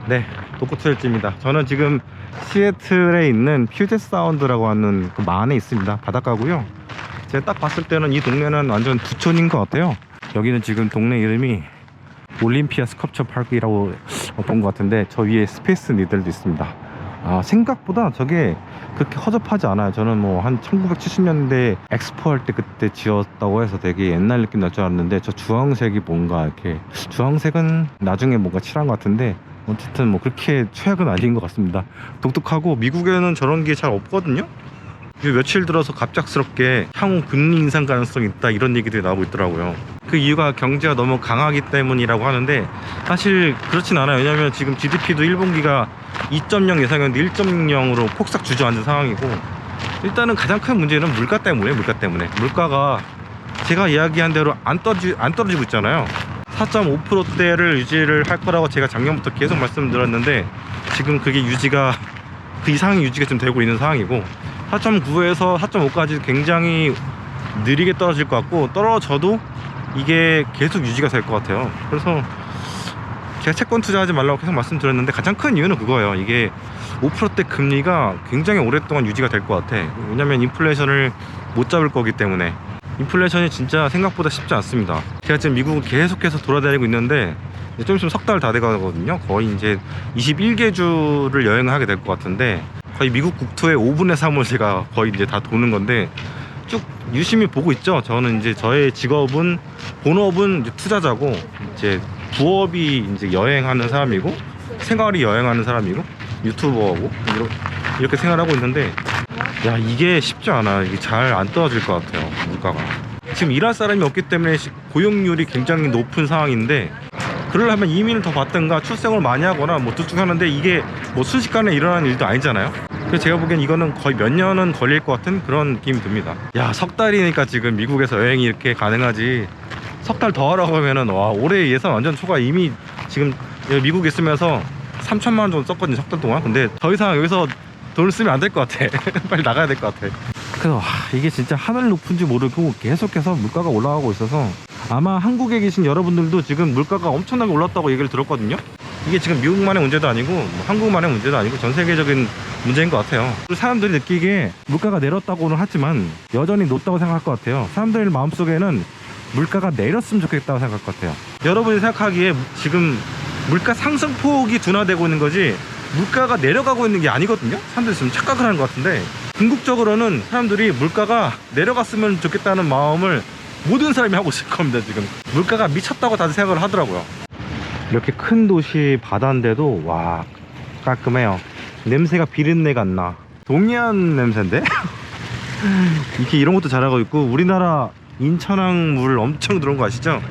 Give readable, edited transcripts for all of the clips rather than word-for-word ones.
네, 독고투일지입니다. 저는 지금 시애틀에 있는 퓨젯 사운드라고 하는 그 만에 있습니다. 바닷가고요. 제가 딱 봤을 때는 이 동네는 완전 부촌인 것 같아요. 여기는 지금 동네 이름이 올림피아 스컵처 파크라고 본 것 같은데, 저 위에 스페이스 니들도 있습니다. 생각보다 저게 그렇게 허접하지 않아요. 저는 뭐 한 1970년대 엑스포 할 때 그때 지었다고 해서 되게 옛날 느낌 날 줄 알았는데, 저 주황색이 뭔가 이렇게, 주황색은 나중에 뭔가 칠한 것 같은데, 어쨌든 뭐 그렇게 최악은 아닌 것 같습니다. 독특하고 미국에는 저런 게 잘 없거든요. 며칠 들어서 갑작스럽게 향후 금리 인상 가능성이 있다, 이런 얘기들이 나오고 있더라고요. 그 이유가 경제가 너무 강하기 때문이라고 하는데, 사실 그렇진 않아요. 왜냐면 지금 GDP도 1분기가 2.0 예상이었는데 1.0으로 폭삭 주저앉은 상황이고, 일단은 가장 큰 문제는 물가 때문에, 물가가 제가 이야기한 대로 안 떨어지고 있잖아요. 4.5%대를 유지를 할 거라고 제가 작년부터 계속 말씀드렸는데, 지금 그게 그 이상이 유지가 좀 되고 있는 상황이고, 4.9에서 4.5까지 굉장히 느리게 떨어질 것 같고, 떨어져도 이게 계속 유지가 될 것 같아요. 그래서 제가 채권 투자하지 말라고 계속 말씀드렸는데, 가장 큰 이유는 그거예요. 이게 5%대 금리가 굉장히 오랫동안 유지가 될 것 같아. 왜냐면 인플레이션을 못 잡을 거기 때문에. 인플레이션이 진짜 생각보다 쉽지 않습니다. 제가 지금 미국을 계속해서 돌아다니고 있는데, 좀 있으면 석 달 다 돼가거든요. 거의 이제 21개 주를 여행을 하게 될 것 같은데, 거의 미국 국토의 5분의 3을 제가 거의 이제 다 도는 건데, 쭉 유심히 보고 있죠. 저는 이제 저의 직업은, 본업은 이제 투자자고, 이제 부업이 이제 여행하는 사람이고, 생활이 여행하는 사람이고, 유튜버고, 이렇게 생활하고 있는데, 야, 이게 쉽지 않아. 이게 잘 안 떨어질 것 같아요, 물가가. 지금 일할 사람이 없기 때문에 고용률이 굉장히 높은 상황인데, 그러려면 이민을 더 받든가 출생을 많이 하거나 뭐 둘 중 하는데, 이게 뭐 순식간에 일어나는 일도 아니잖아요. 그래서 제가 보기엔 이거는 거의 몇 년은 걸릴 것 같은 그런 느낌이 듭니다. 야, 석 달이니까 지금 미국에서 여행이 이렇게 가능하지, 석 달 더 하라고 하면은, 와, 올해 예산 완전 초과. 이미 지금 미국에 있으면서 3천만 원 정도 썼거든요, 석 달 동안. 근데 더 이상 여기서 돈을 쓰면 안 될 것 같아. 빨리 나가야 될 것 같아. 그래서 이게 진짜 하늘 높은지 모르고 계속해서 물가가 올라가고 있어서, 아마 한국에 계신 여러분들도 지금 물가가 엄청나게 올랐다고 얘기를 들었거든요. 이게 지금 미국만의 문제도 아니고 뭐 한국만의 문제도 아니고 전 세계적인 문제인 것 같아요. 사람들이 느끼기에 물가가 내렸다고는 하지만 여전히 높다고 생각할 것 같아요. 사람들 마음속에는 물가가 내렸으면 좋겠다고 생각할 것 같아요. 여러분이 생각하기에 지금 물가 상승폭이 둔화되고 있는 거지, 물가가 내려가고 있는 게 아니거든요. 사람들이 지금 착각을 하는 것 같은데, 궁극적으로는 사람들이 물가가 내려갔으면 좋겠다는 마음을 모든 사람이 하고 있을 겁니다. 지금 물가가 미쳤다고 다들 생각을 하더라고요. 이렇게 큰 도시 바다인데도 와, 깔끔해요. 냄새가 비린내가 안 나. 동해안 냄새인데? 이렇게 이런 것도 잘하고 있고, 우리나라 인천항 물 엄청 들어온 거 아시죠?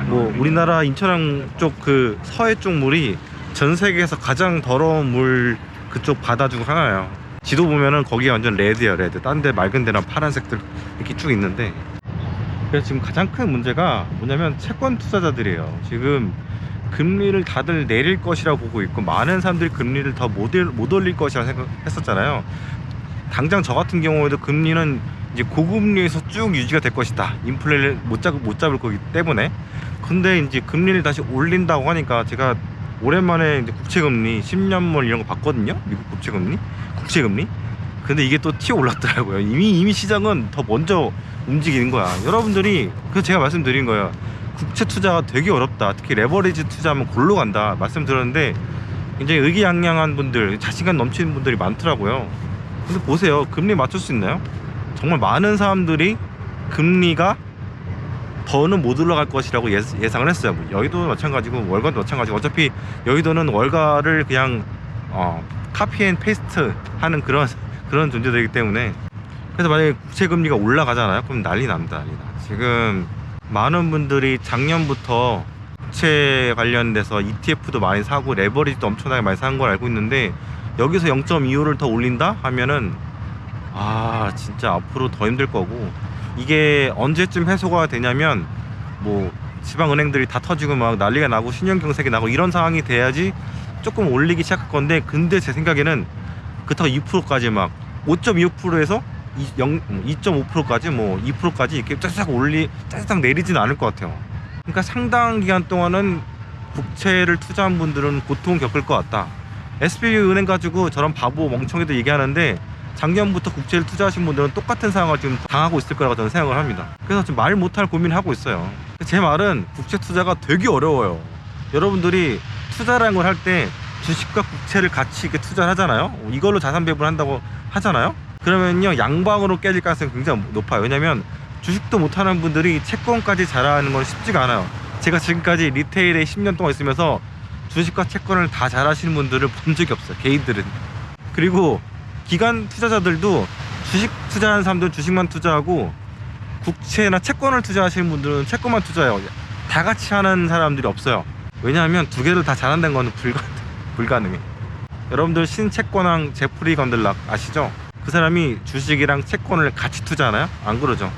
뭐 우리나라 인천항 쪽 그 서해 쪽 물이 전 세계에서 가장 더러운 물, 그쪽 바다 중 하나예요. 지도 보면은 거기가 완전 레드야, 레드. 딴 데 맑은 데는 파란색들 이렇게 쭉 있는데, 그래서 지금 가장 큰 문제가 뭐냐면 채권 투자자들이에요. 지금 금리를 다들 내릴 것이라고 보고 있고, 많은 사람들이 금리를 더 못 올릴 것이라고 생각했었잖아요. 당장 저 같은 경우에도 금리는 이제 고금리에서 쭉 유지가 될 것이다. 인플레를 못 잡을 거기 때문에. 근데 이제 금리를 다시 올린다고 하니까, 제가 오랜만에 이제 국채금리 10년물 이런 거 봤거든요. 미국 국채금리. 근데 이게 또 튀어 올랐더라고요. 이미 시장은 더 먼저 움직이는 거야. 여러분들이, 그래서 제가 말씀드린 거예요. 국채 투자가 되게 어렵다. 특히 레버리지 투자하면 골로 간다 말씀드렸는데, 굉장히 의기양양한 분들, 자신감 넘치는 분들이 많더라고요. 근데 보세요, 금리 맞출 수 있나요? 정말 많은 사람들이 금리가 더는 못 올라갈 것이라고 예상을 했어요. 여의도 마찬가지고 월가도 마찬가지고, 어차피 여의도는 월가를 그냥 카피 앤 페이스트 하는 그런 존재들이기 때문에. 그래서 만약에 국채금리가 올라가잖아요, 그럼 난리 납니다. 지금 많은 분들이 작년부터 국채 관련돼서 ETF도 많이 사고 레버리지도 엄청나게 많이 산 걸 알고 있는데, 여기서 0.25를 더 올린다 하면은 진짜 앞으로 더 힘들 거고, 이게 언제쯤 해소가 되냐면, 뭐 지방은행들이 다 터지고 막 난리가 나고 신용경색이 나고 이런 상황이 돼야지 조금 올리기 시작할 건데, 근데 제 생각에는 그렇다고 2%까지 막 5.25%에서 2.5%까지 뭐 2%까지 이렇게 짜자작 내리지는 않을 것 같아요. 그러니까 상당 기간 동안은 국채를 투자한 분들은 고통 겪을 것 같다. SB은행 가지고 저런 바보 멍청이들 얘기하는데 작년부터 국채를 투자하신 분들은 똑같은 상황을 지금 당하고 있을 거라고 저는 생각을 합니다. 그래서 지금 말 못할 고민을 하고 있어요. 제 말은 국채 투자가 되게 어려워요. 여러분들이 투자라는 걸 할 때 주식과 국채를 같이 이렇게 투자를 하잖아요. 이걸로 자산 배분을 한다고 하잖아요. 그러면요, 양방으로 깨질 가능성이 굉장히 높아요. 왜냐면 주식도 못하는 분들이 채권까지 잘하는 건 쉽지가 않아요. 제가 지금까지 리테일에 10년 동안 있으면서 주식과 채권을 다 잘하시는 분들을 본 적이 없어요, 개인들은. 그리고 기관 투자자들도 주식 투자하는 사람들은 주식만 투자하고 국채나 채권을 투자하시는 분들은 채권만 투자해요. 다 같이 하는 사람들이 없어요. 왜냐하면 두 개를 다 잘한다는 건 불가능해. 여러분들 신채권왕 제프리 건들락 아시죠? 그 사람이 주식이랑 채권을 같이 투자하나요? 안 그러죠.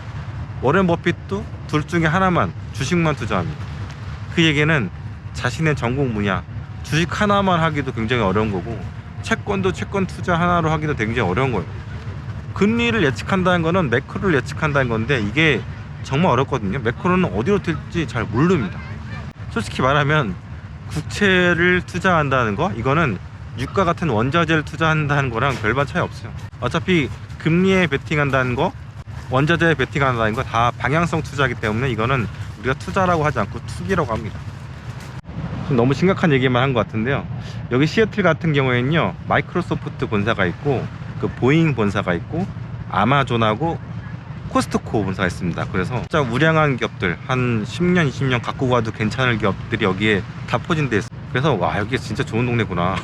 워렌 버핏도 둘 중에 하나만, 주식만 투자합니다. 그 얘기는 자신의 전공 분야 주식 하나만 하기도 굉장히 어려운 거고, 채권도 채권 투자 하나로 하기도 굉장히 어려운 거예요. 금리를 예측한다는 거는 매크로를 예측한다는 건데 이게 정말 어렵거든요. 매크로는 어디로 튈지 잘 모릅니다. 솔직히 말하면 국채를 투자한다는 거, 이거는 유가 같은 원자재를 투자한다는 거랑 별반 차이 없어요. 어차피 금리에 베팅한다는 거, 원자재에 베팅한다는 거 다 방향성 투자이기 때문에 이거는 우리가 투자라고 하지 않고 투기라고 합니다. 좀 너무 심각한 얘기만 한 것 같은데요. 여기 시애틀 같은 경우에는요, 마이크로소프트 본사가 있고, 그 보잉 본사가 있고, 아마존하고 코스트코 본사가 있습니다. 그래서 진짜 우량한 기업들, 한 10년 20년 갖고 가도 괜찮을 기업들이 여기에 다 포진돼 있어요. 그래서 와, 여기 진짜 좋은 동네구나.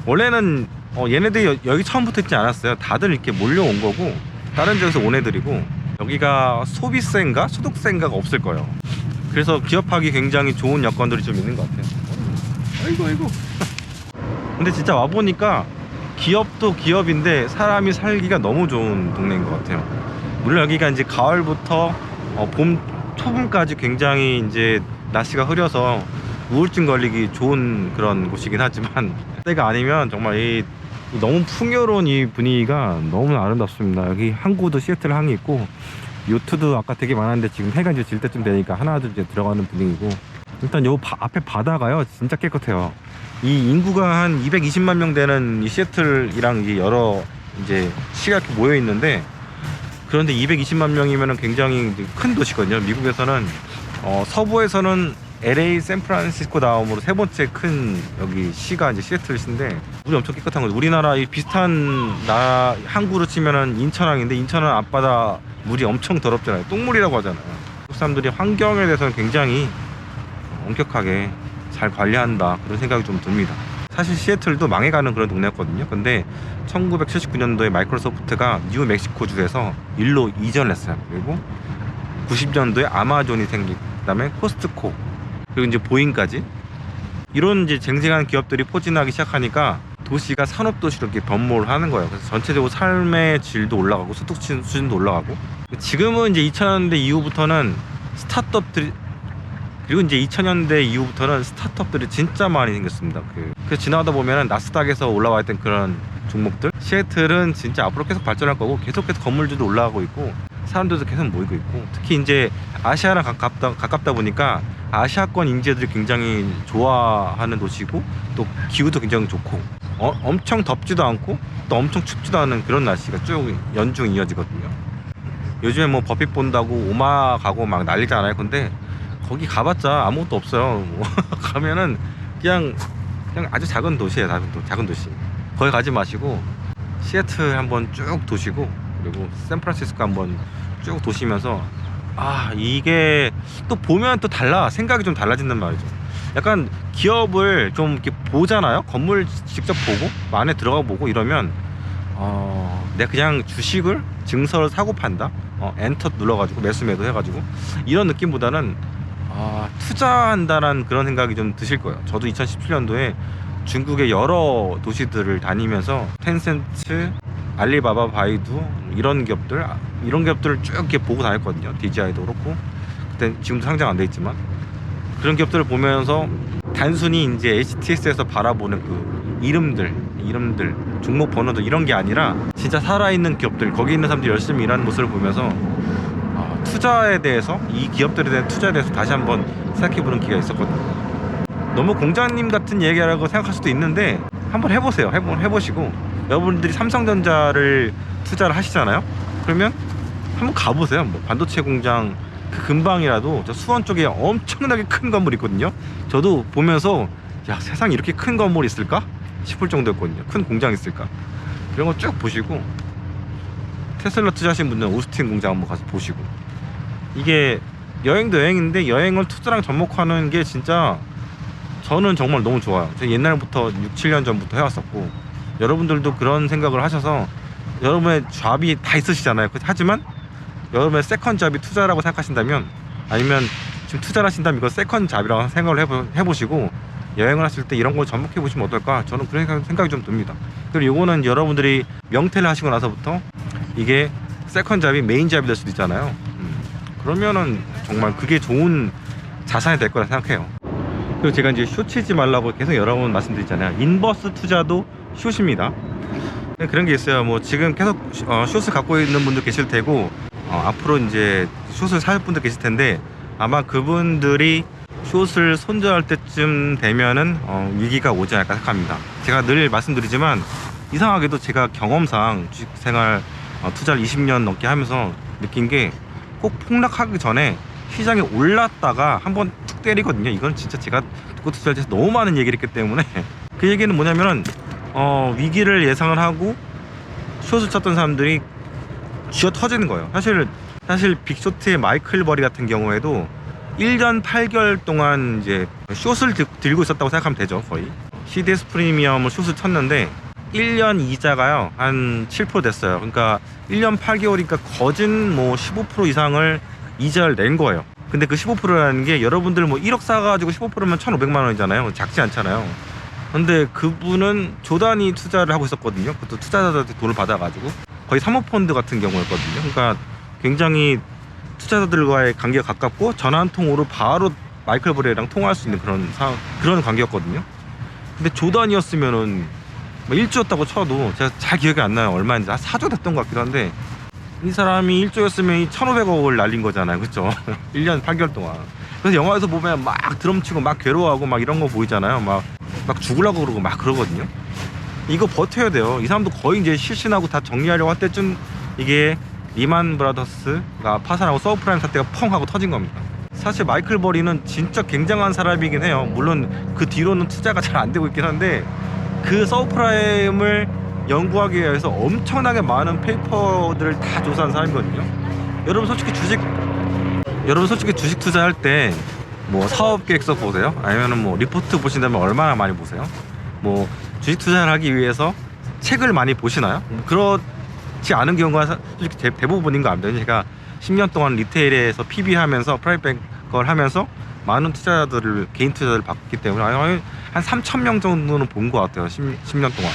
원래는 얘네들이 여기 처음부터 있지 않았어요. 다들 이렇게 몰려온 거고, 다른 지역에서 온 애들이고, 여기가 소비세인가 소득세인가가 없을 거예요. 그래서 기업하기 굉장히 좋은 여건들이 좀 있는 것 같아요. 아이고. 근데 진짜 와보니까 기업도 기업인데 사람이 살기가 너무 좋은 동네인 것 같아요. 물론 여기가 이제 가을부터 봄 초봄까지 굉장히 이제 날씨가 흐려서 우울증 걸리기 좋은 그런 곳이긴 하지만, 때가 아니면 정말 이 너무 풍요로운 이 분위기가 너무 아름답습니다. 여기 항구도 시애틀 항이 있고, 요트도 아까 되게 많았는데 지금 해가 이제 질 때쯤 되니까 하나둘 이제 들어가는 분위기고, 일단 요 앞에 바다가요 진짜 깨끗해요. 이 인구가 한 220만 명 되는 이 시애틀이랑 이제 여러 이제 시가 이렇게 모여 있는데, 그런데 220만 명이면 굉장히 큰 도시거든요. 미국에서는 서부에서는 LA, 샌프란시스코 다음으로 세 번째 큰 여기 시가 이제 시애틀시인데, 물이 엄청 깨끗한 거죠. 우리나라 이 비슷한 항구로 치면은 인천항인데, 인천은 앞바다 물이 엄청 더럽잖아요. 똥물이라고 하잖아요. 한국 사람들이 환경에 대해서는 굉장히 엄격하게 잘 관리한다, 그런 생각이 좀 듭니다. 사실 시애틀도 망해가는 그런 동네였거든요. 근데 1979년도에 마이크로소프트가 뉴멕시코주에서 일로 이전을 했어요. 그리고 90년도에 아마존이 생기고, 그 다음에 코스트코, 그리고 이제 보잉까지, 이런 이제 쟁쟁한 기업들이 포진하기 시작하니까 도시가 산업도시로 이렇게 변모를 하는 거예요. 그래서 전체적으로 삶의 질도 올라가고 소득 수준도 올라가고, 지금은 이제 2000년대 이후부터는 스타트업들이, 그리고 이제 2000년대 이후부터는 스타트업들이 진짜 많이 생겼습니다. 그래서 지나가다 보면은 나스닥에서 올라와 있던 그런 종목들, 시애틀은 진짜 앞으로 계속 발전할 거고, 계속해서 건물들도 올라가고 있고, 사람들도 계속 모이고 있고, 특히 이제 아시아랑 가깝다 보니까 아시아권 인재들이 굉장히 좋아하는 도시고, 또 기후도 굉장히 좋고, 엄청 덥지도 않고 또 엄청 춥지도 않은 그런 날씨가 쭉 연중 이어지거든요. 요즘에 뭐 버핏 본다고 오마 가고 막 난리잖아요. 근데 거기 가봤자 아무것도 없어요. 뭐 가면은 그냥 아주 작은 도시예요. 작은 도시. 거기 가지 마시고 시애틀 한번 쭉 도시고, 그리고 샌프란시스코 한번 쭉 도시면서, 이게 또 보면 또 생각이 좀 달라진단 말이죠. 약간 기업을 좀 이렇게 보잖아요. 건물 직접 보고 안에 들어가 보고 이러면 내가 그냥 주식을, 증서를 사고 판다, 엔터 눌러가지고 매수 매도 해가지고, 이런 느낌보다는 투자한다는 그런 생각이 좀 드실 거예요. 저도 2017년도에 중국의 여러 도시들을 다니면서 텐센트, 알리바바, 바이두, 이런 기업들을 쭉 이렇게 보고 다녔거든요. DJI도 그렇고, 그때 지금도 상장 안 돼 있지만, 그런 기업들을 보면서 단순히 이제 HTS에서 바라보는 그 이름들, 종목 번호도 이런 게 아니라 진짜 살아있는 기업들, 거기 있는 사람들이 열심히 일하는 모습을 보면서 투자에 대해서, 이 기업들에 대한 투자에 대해서 다시 한번 생각해보는 기회가 있었거든요. 너무 공자님 같은 얘기라고 생각할 수도 있는데 한번 해보세요. 해보시고 여러분들이 삼성전자를 투자를 하시잖아요. 그러면 한번 가보세요. 뭐 반도체 공장 그 근방이라도 저 수원 쪽에 엄청나게 큰 건물이 있거든요. 저도 보면서 야, 세상에 이렇게 큰 건물이 있을까 싶을 정도였거든요. 큰 공장이 있을까. 이런 거 쭉 보시고, 테슬라 투자하신 분들은 오스틴 공장 한번 가서 보시고. 이게 여행도 여행인데 여행을 투자랑 접목하는 게 진짜 저는 정말 너무 좋아요. 제가 옛날부터 6, 7년 전부터 해왔었고, 여러분들도 그런 생각을 하셔서 여러분의 잡이 다 있으시잖아요. 하지만 여러분의 세컨 잡이 투자라고 생각하신다면, 아니면 지금 투자를 하신다면 이거 세컨 잡이라고 생각을 해보시고 여행을 하실 때 이런 걸 접목해 보시면 어떨까, 저는 그런 생각이 좀 듭니다. 그리고 이거는 여러분들이 명퇴를 하시고 나서부터 이게 세컨 잡이 메인 잡이 될 수도 있잖아요. 그러면은 정말 그게 좋은 자산이 될 거라 생각해요. 그리고 제가 이제 숏 치지 말라고 계속 여러 번 말씀드리잖아요. 인버스 투자도 숏입니다. 그런 게 있어요. 뭐 지금 계속 숏을 갖고 있는 분도 계실 테고, 앞으로 이제 숏을 살 분도 계실 텐데, 아마 그분들이 숏을 손절할 때쯤 되면은 위기가 오지 않을까 생각합니다. 제가 늘 말씀드리지만 이상하게도 제가 경험상 주식생활 투자를 20년 넘게 하면서 느낀 게, 꼭 폭락하기 전에 시장이 올랐다가 한번 툭 때리거든요. 이건 진짜 제가 듣고 투자할 때 너무 많은 얘기를 했기 때문에. 그 얘기는 뭐냐면은 위기를 예상을 하고 숏을 쳤던 사람들이 쥐어 터지는 거예요. 사실 빅쇼트의 마이클 버리 같은 경우에도 1년 8개월 동안 이제 숏을 들고 있었다고 생각하면 되죠. 거의 CDS 프리미엄을 숏을 쳤는데 1년 이자가요 한 7% 됐어요. 그러니까 1년 8개월이니까 거진 뭐 15% 이상을 이자를 낸 거예요. 근데 그 15%라는 게, 여러분들 뭐 1억 사가지고 15%면 1,500만 원이잖아요. 작지 않잖아요. 근데 그분은 조단위 투자를 하고 있었거든요. 그것도 투자자들한테 돈을 받아가지고 거의 사모펀드 같은 경우였거든요. 그러니까 굉장히 투자자들과의 관계가 가깝고 전화 한 통으로 바로 마이클 버리랑 통화할 수 있는 그런 관계였거든요. 근데 조단위였으면은 뭐 1조였다고 쳐도, 제가 잘 기억이 안 나요. 얼마인지. 4조 됐던 것 같기도 한데, 이 사람이 1조였으면 1,500억을 날린 거잖아요. 그쵸? 1년 8개월 동안. 그래서 영화에서 보면 막 드럼치고 막 괴로워하고 막 이런 거 보이잖아요. 막 죽으려고 그러고 막 그러거든요. 이거 버텨야 돼요. 이 사람도 거의 이제 실신하고 다 정리하려고 할 때쯤 이게 리만 브라더스가 파산하고 서브프라임 사태가 펑 하고 터진 겁니다. 사실 마이클 버리는 진짜 굉장한 사람이긴 해요. 물론 그 뒤로는 투자가 잘 안 되고 있긴 한데, 그 서브프라임을 연구하기 위해서 엄청나게 많은 페이퍼들을 다 조사한 사람이거든요. 여러분 솔직히 주식 투자할 때 뭐 사업 계획서 보세요? 아니면은 뭐 리포트 보신다면 얼마나 많이 보세요? 뭐 주식 투자를 하기 위해서 책을 많이 보시나요? 그렇지 않은 경우가 솔직히 대부분인 거 압니다. 제가 10년 동안 리테일에서 PB 하면서 프라이뱅커를 하면서 많은 투자자들을, 개인 투자자들을 봤기 때문에 한 3,000명 정도는 본 것 같아요. 10년 동안.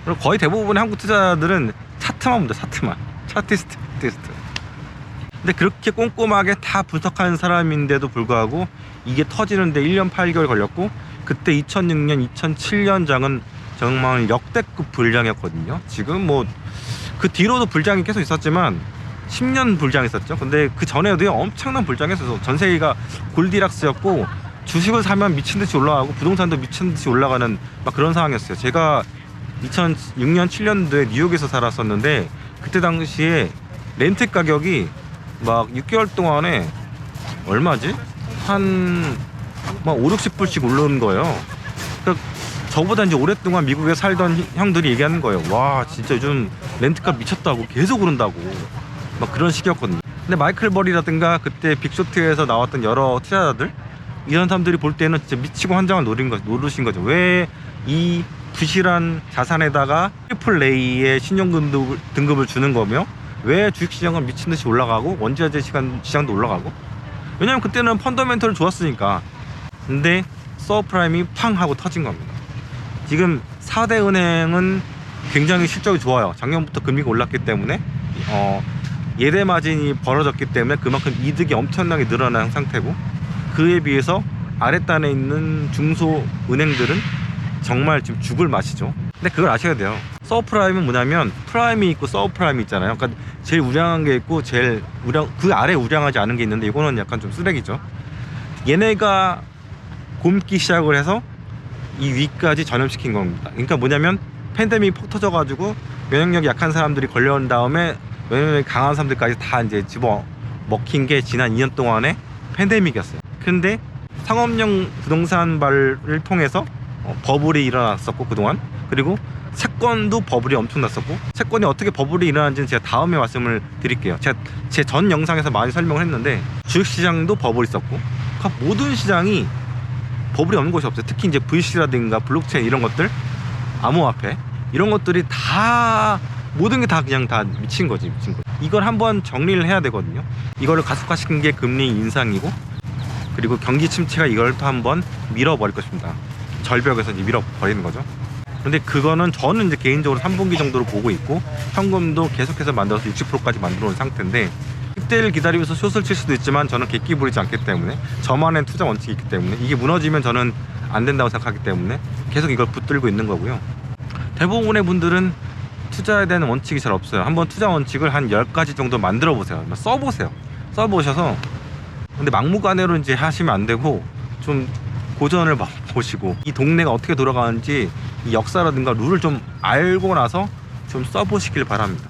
그리고 거의 대부분의 한국 투자자들은 차트만 봅니다. 차티스트. 근데 그렇게 꼼꼼하게 다 분석하는 사람인데도 불구하고 이게 터지는데 1년 8개월 걸렸고, 그때 2006년, 2007년장은 정말 역대급 불장이었거든요. 지금 뭐 그 뒤로도 불장이 계속 있었지만 10년 불장이 있었죠. 근데 그 전에도 엄청난 불장이었어요. 전 세계가 골디락스였고, 주식을 사면 미친듯이 올라가고 부동산도 미친듯이 올라가는 막 그런 상황이었어요. 제가 2006년 7년도에 뉴욕에서 살았었는데, 그때 당시에 렌트 가격이 막 6개월 동안에 얼마지? 한 막 5, 60불씩 오르는 거예요. 그러니까 저보다 이제 오랫동안 미국에 살던 형들이 얘기하는 거예요. 와, 진짜 요즘 렌트값 미쳤다고, 계속 오른다고, 막 그런 식이었거든요. 근데 마이클 버리라든가 그때 빅쇼트에서 나왔던 여러 투자자들, 이런 사람들이 볼 때는 진짜 미치고 환장을 노르신 거죠. 왜 이 부실한 자산에다가 트리플 A의 신용 등급을 주는 거며, 왜 주식시장은 미친듯이 올라가고 원자재 시장도 올라가고. 왜냐면 그때는 펀더멘털 좋았으니까. 근데 서브프라임이 팡 하고 터진 겁니다. 지금 4대 은행은 굉장히 실적이 좋아요. 작년부터 금리가 올랐기 때문에 예대 마진이 벌어졌기 때문에 그만큼 이득이 엄청나게 늘어난 상태고, 그에 비해서 아랫단에 있는 중소은행들은 정말 지금 죽을 맛이죠. 근데 그걸 아셔야 돼요. 서브프라임은 뭐냐면 프라임이 있고 서브프라임이 있잖아요. 그러니까 제일 우량한 게 있고 그 아래 우량하지 않은 게 있는데, 이거는 약간 좀 쓰레기죠. 얘네가 곪기 시작을 해서 이 위까지 전염시킨 겁니다. 그러니까 뭐냐면 팬데믹이 폭 터져가지고 면역력이 약한 사람들이 걸려온 다음에 면역력이 강한 사람들까지 다 이제 집어 먹힌 게 지난 2년 동안의 팬데믹이었어요. 근데 상업용 부동산발을 통해서 버블이 일어났었고 그동안, 그리고 채권도 버블이 엄청 났었고, 채권이 어떻게 버블이 일어나는지는 제가 다음에 말씀을 드릴게요. 제가 제 전 영상에서 많이 설명을 했는데 주식시장도 버블이 있었고, 그러니까 모든 시장이 버블이 없는 곳이 없어요. 특히 이제 VC라든가 블록체인 이런 것들, 암호화폐 이런 것들이 다 모든 게 다 그냥 다 미친 거지. 이걸 한번 정리를 해야 되거든요. 이거를 가속화시킨 게 금리 인상이고, 그리고 경기 침체가 이걸 또 한번 밀어버릴 것입니다. 절벽에서 이제 밀어버리는 거죠. 근데 그거는 저는 이제 개인적으로 3분기 정도로 보고 있고, 현금도 계속해서 만들어서 60%까지 만들어 온 상태인데, 이때를 기다리면서 숏을 칠 수도 있지만 저는 객기 부리지 않기 때문에, 저만의 투자 원칙이 있기 때문에, 이게 무너지면 저는 안 된다고 생각하기 때문에 계속 이걸 붙들고 있는 거고요. 대부분의 분들은 투자에 대한 원칙이 잘 없어요. 한번 투자 원칙을 한 10가지 정도 만들어 보세요. 써보세요. 써보셔서, 근데 막무가내로 이제 하시면 안 되고 좀 고전을 보시고 이 동네가 어떻게 돌아가는지 이 역사라든가 룰을 좀 알고 나서 좀 써보시길 바랍니다.